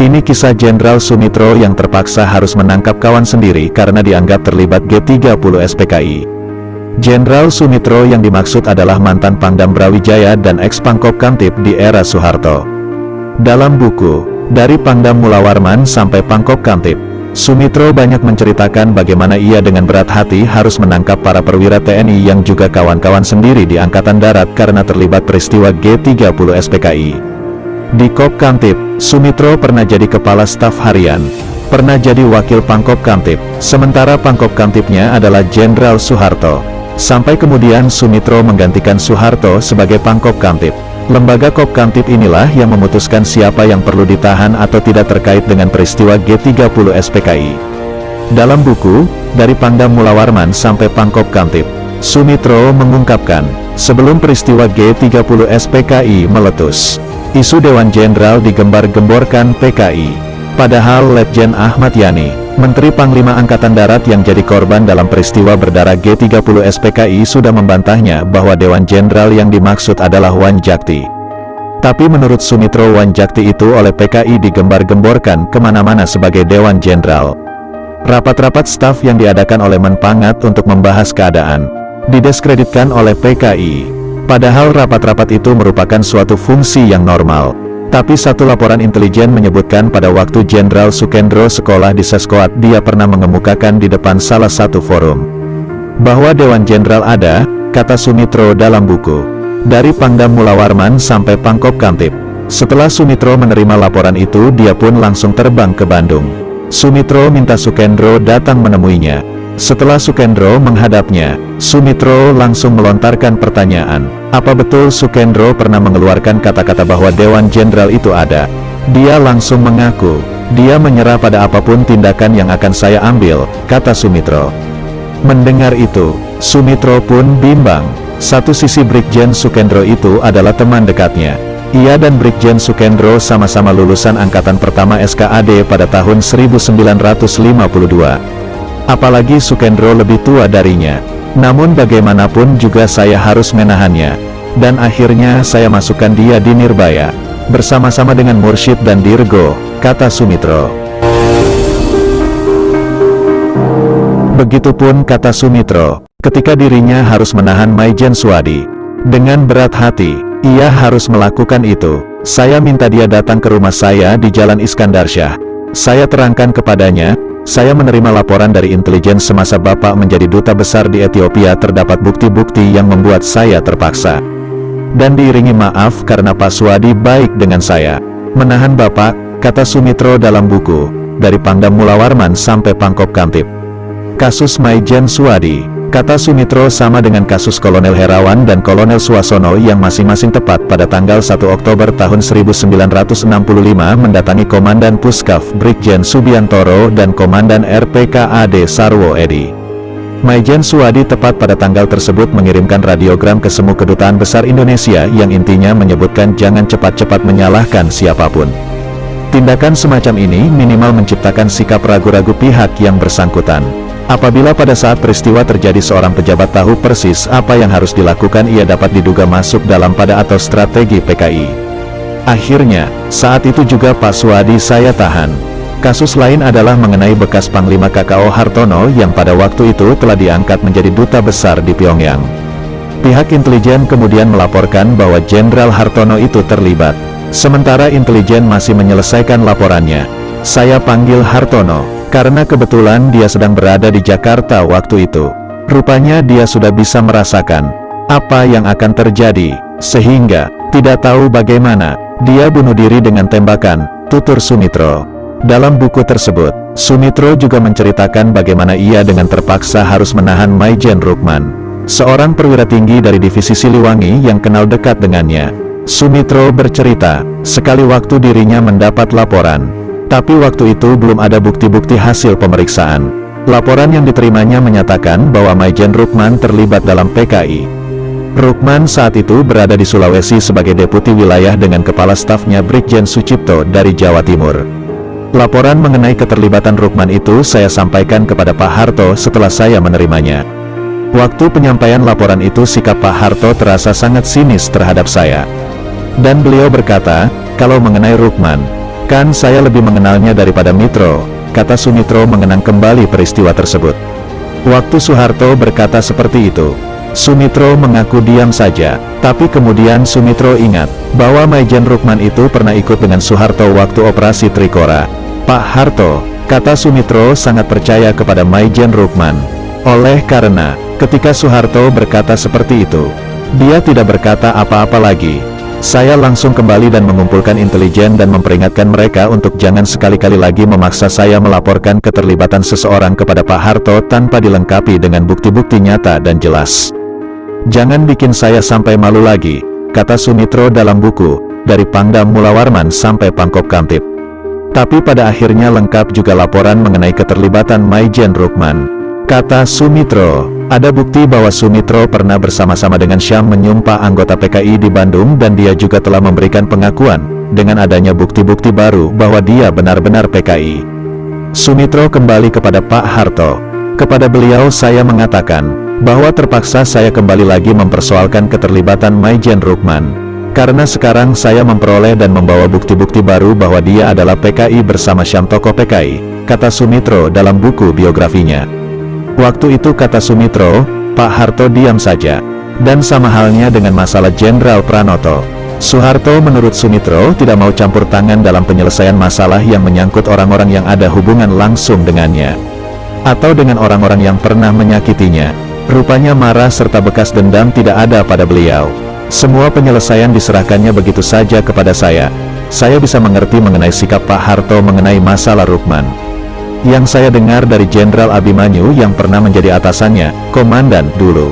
Ini kisah Jenderal Sumitro yang terpaksa harus menangkap kawan sendiri karena dianggap terlibat G30 SPKI. Jenderal Sumitro yang dimaksud adalah mantan Pangdam Brawijaya dan eks-Pangkop Kamtib di era Soeharto. Dalam buku, Dari Pangdam Mula Warman sampai Pangkop Kamtib, Sumitro banyak menceritakan bagaimana ia dengan berat hati harus menangkap para perwira TNI yang juga kawan-kawan sendiri di Angkatan Darat karena terlibat peristiwa G30 SPKI. Di Kop Kamtib, Sumitro pernah jadi kepala staf harian, pernah jadi wakil Pangkop Kamtib, sementara Pangkop Kamtibnya adalah Jenderal Soeharto. Sampai kemudian Sumitro menggantikan Soeharto sebagai Pangkop Kamtib. Lembaga Kop Kamtib inilah yang memutuskan siapa yang perlu ditahan atau tidak terkait dengan peristiwa G30 SPKI. Dalam buku, Dari Pangdam Mula Warman sampai Pangkop Kamtib, Sumitro mengungkapkan, sebelum peristiwa G30 SPKI meletus, isu Dewan Jenderal digembar-gemborkan PKI. Padahal Letjen Ahmad Yani, Menteri Panglima Angkatan Darat yang jadi korban dalam peristiwa berdarah G30 SPKI sudah membantahnya bahwa Dewan Jenderal yang dimaksud adalah Wan Jakti. Tapi menurut Sumitro, Wan Jakti itu oleh PKI digembar-gemborkan kemana-mana sebagai Dewan Jenderal. Rapat-rapat staf yang diadakan oleh Menpangat untuk membahas keadaan, didiskreditkan oleh PKI. Padahal rapat-rapat itu merupakan suatu fungsi yang normal. Tapi satu laporan intelijen menyebutkan pada waktu Jenderal Sukendro sekolah di Seskoat, dia pernah mengemukakan di depan salah satu forum bahwa Dewan Jenderal ada, kata Sumitro dalam buku Dari Pangdam Mula Warman sampai Pangkop Kamtib. Setelah Sumitro menerima laporan itu, dia pun langsung terbang ke Bandung. Sumitro minta Sukendro datang menemuinya. Setelah Sukendro menghadapnya, Sumitro langsung melontarkan pertanyaan, apa betul Sukendro pernah mengeluarkan kata-kata bahwa Dewan Jenderal itu ada? Dia langsung mengaku, dia menyerah pada apapun tindakan yang akan saya ambil, kata Sumitro. Mendengar itu, Sumitro pun bimbang. Satu sisi Brigjen Sukendro itu adalah teman dekatnya. Ia dan Brigjen Sukendro sama-sama lulusan Angkatan Pertama SKAD pada tahun 1952. Apalagi Sukendro lebih tua darinya. Namun bagaimanapun juga saya harus menahannya. Dan akhirnya saya masukkan dia di Nirbaya, bersama-sama dengan Mursyid dan Dirgo, kata Sumitro. Begitupun kata Sumitro, ketika dirinya harus menahan Maijen Suwadi. Dengan berat hati, ia harus melakukan itu. Saya minta dia datang ke rumah saya di Jalan Iskandar Syah. Saya terangkan kepadanya, saya menerima laporan dari intelijen semasa Bapak menjadi duta besar di Ethiopia terdapat bukti-bukti yang membuat saya terpaksa. Dan diiringi maaf karena Pak Suwadi baik dengan saya. Menahan Bapak, kata Sumitro dalam buku, Dari Pangdam Mula Warman sampai Pangkop Kamtib. Kasus Maijen Suwadi, kata Sumitro, sama dengan kasus Kolonel Herawan dan Kolonel Suwasono yang masing-masing tepat pada tanggal 1 Oktober tahun 1965 mendatangi Komandan Puskaf Brigjen Subiantoro dan Komandan RPKAD Sarwo Edi. Maijen Suwadi tepat pada tanggal tersebut mengirimkan radiogram ke semua kedutaan besar Indonesia yang intinya menyebutkan jangan cepat-cepat menyalahkan siapapun. Tindakan semacam ini minimal menciptakan sikap ragu-ragu pihak yang bersangkutan. Apabila pada saat peristiwa terjadi seorang pejabat tahu persis apa yang harus dilakukan, ia dapat diduga masuk dalam pada atau strategi PKI. Akhirnya, saat itu juga Pak Suwadi saya tahan. Kasus lain adalah mengenai bekas Panglima KKO Hartono yang pada waktu itu telah diangkat menjadi duta besar di Pyongyang. Pihak intelijen kemudian melaporkan bahwa Jenderal Hartono itu terlibat. Sementara intelijen masih menyelesaikan laporannya. Saya panggil Hartono, karena kebetulan dia sedang berada di Jakarta waktu itu. Rupanya dia sudah bisa merasakan apa yang akan terjadi, sehingga tidak tahu bagaimana dia bunuh diri dengan tembakan, tutur Sumitro. Dalam buku tersebut, Sumitro juga menceritakan bagaimana ia dengan terpaksa harus menahan Maijen Rukman, seorang perwira tinggi dari divisi Siliwangi yang kenal dekat dengannya. Sumitro bercerita, sekali waktu dirinya mendapat laporan, tapi waktu itu belum ada bukti-bukti hasil pemeriksaan. Laporan yang diterimanya menyatakan bahwa Maijen Rukman terlibat dalam PKI. Rukman saat itu berada di Sulawesi sebagai deputi wilayah dengan kepala stafnya Brigjen Sucipto dari Jawa Timur. Laporan mengenai keterlibatan Rukman itu saya sampaikan kepada Pak Harto setelah saya menerimanya. Waktu penyampaian laporan itu sikap Pak Harto terasa sangat sinis terhadap saya. Dan beliau berkata, kalau mengenai Rukman, Kan saya lebih mengenalnya daripada Mitro, kata Sumitro mengenang kembali peristiwa tersebut. Waktu Soeharto berkata seperti itu, Sumitro mengaku diam saja, tapi kemudian Sumitro ingat, bahwa Maijen Rukman itu pernah ikut dengan Soeharto waktu operasi Trikora. Pak Harto, kata Sumitro sangat percaya kepada Maijen Rukman. Oleh karena, ketika Soeharto berkata seperti itu, dia tidak berkata apa-apa lagi. Saya langsung kembali dan mengumpulkan intelijen dan memperingatkan mereka untuk jangan sekali-kali lagi memaksa saya melaporkan keterlibatan seseorang kepada Pak Harto tanpa dilengkapi dengan bukti-bukti nyata dan jelas. Jangan bikin saya sampai malu lagi, kata Sumitro dalam buku, dari Pangdam Mulawarman sampai Pangkop Kamtib. Tapi pada akhirnya lengkap juga laporan mengenai keterlibatan Maijen Rukman. Kata Sumitro, ada bukti bahwa Sumitro pernah bersama-sama dengan Syam menyumpah anggota PKI di Bandung dan dia juga telah memberikan pengakuan, dengan adanya bukti-bukti baru bahwa dia benar-benar PKI. Sumitro kembali kepada Pak Harto. Kepada beliau saya mengatakan, bahwa terpaksa saya kembali lagi mempersoalkan keterlibatan Maijen Rukman. Karena sekarang saya memperoleh dan membawa bukti-bukti baru bahwa dia adalah PKI bersama Syam tokoh PKI, kata Sumitro dalam buku biografinya. Waktu itu kata Sumitro, Pak Harto diam saja. Dan sama halnya dengan masalah Jenderal Pranoto. Soeharto menurut Sumitro tidak mau campur tangan dalam penyelesaian masalah yang menyangkut orang-orang yang ada hubungan langsung dengannya. Atau dengan orang-orang yang pernah menyakitinya. Rupanya marah serta bekas dendam tidak ada pada beliau. Semua penyelesaian diserahkannya begitu saja kepada saya. Saya bisa mengerti mengenai sikap Pak Harto mengenai masalah Rukman. Yang saya dengar dari Jenderal Abimanyu yang pernah menjadi atasannya, komandan dulu.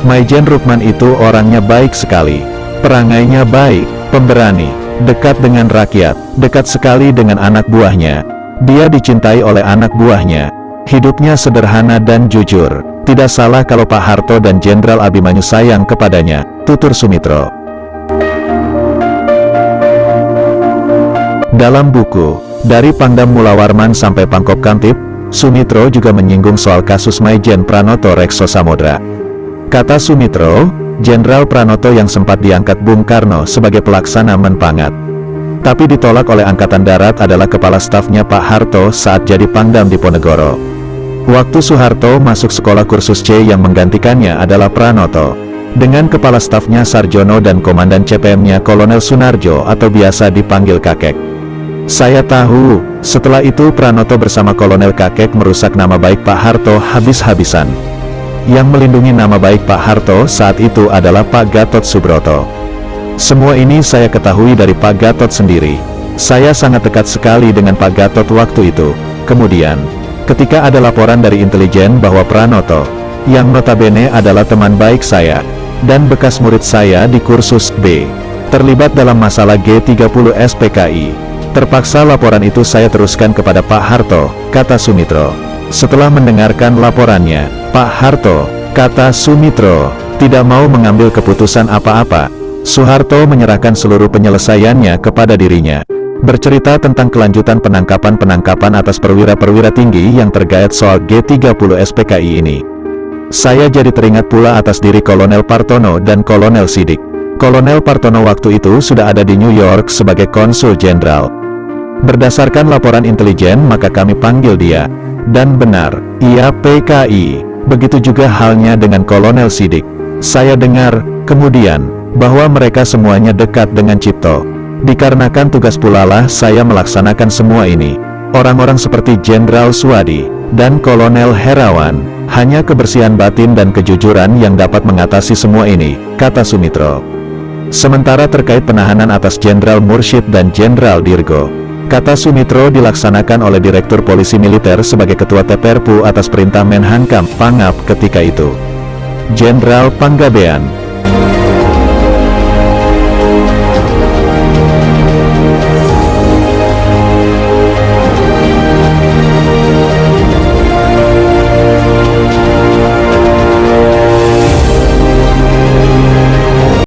Maijen Rukman itu orangnya baik sekali. Perangainya baik, pemberani, dekat dengan rakyat, dekat sekali dengan anak buahnya. Dia dicintai oleh anak buahnya. Hidupnya sederhana dan jujur. Tidak salah kalau Pak Harto dan Jenderal Abimanyu sayang kepadanya, tutur Sumitro. Dalam buku, dari Pangdam Mulawarman sampai Pangkop Kamtib, Sumitro juga menyinggung soal kasus Maijen Pranoto Rekso Samodra. Kata Sumitro, Jenderal Pranoto yang sempat diangkat Bung Karno sebagai pelaksana Menpangat, tapi ditolak oleh Angkatan Darat adalah kepala stafnya Pak Harto saat jadi Pangdam Diponegoro. Waktu Soeharto masuk sekolah kursus C yang menggantikannya adalah Pranoto, dengan kepala stafnya Sarjono dan komandan CPM-nya Kolonel Sunarjo atau biasa dipanggil Kakek. Saya tahu, setelah itu Pranoto bersama Kolonel Kakek merusak nama baik Pak Harto habis-habisan. Yang melindungi nama baik Pak Harto saat itu adalah Pak Gatot Subroto. Semua ini saya ketahui dari Pak Gatot sendiri. Saya sangat dekat sekali dengan Pak Gatot waktu itu. Kemudian, ketika ada laporan dari intelijen bahwa Pranoto, yang notabene adalah teman baik saya, dan bekas murid saya di kursus B, terlibat dalam masalah G30 SPKI. Terpaksa laporan itu saya teruskan kepada Pak Harto, kata Sumitro. Setelah mendengarkan laporannya, Pak Harto, kata Sumitro, tidak mau mengambil keputusan apa-apa. Soeharto menyerahkan seluruh penyelesaiannya kepada dirinya. Bercerita tentang kelanjutan penangkapan-penangkapan atas perwira-perwira tinggi yang terkait soal G30 SPKI ini. Saya jadi teringat pula atas diri Kolonel Partono dan Kolonel Sidik. Kolonel Partono waktu itu sudah ada di New York sebagai konsul jenderal. Berdasarkan laporan intelijen maka kami panggil dia. Dan benar, ia PKI. Begitu juga halnya dengan Kolonel Sidik. Saya dengar, kemudian, bahwa mereka semuanya dekat dengan Cipto. Dikarenakan tugas pula lah saya melaksanakan semua ini. Orang-orang seperti Jenderal Suwadi dan Kolonel Herawan, hanya kebersihan batin dan kejujuran yang dapat mengatasi semua ini, kata Sumitro. Sementara terkait penahanan atas Jenderal Mursyid dan Jenderal Dirgo, kata Sumitro dilaksanakan oleh Direktur Polisi Militer sebagai Ketua TPRPU atas perintah Menhankam Pangap ketika itu. Jenderal Panggabean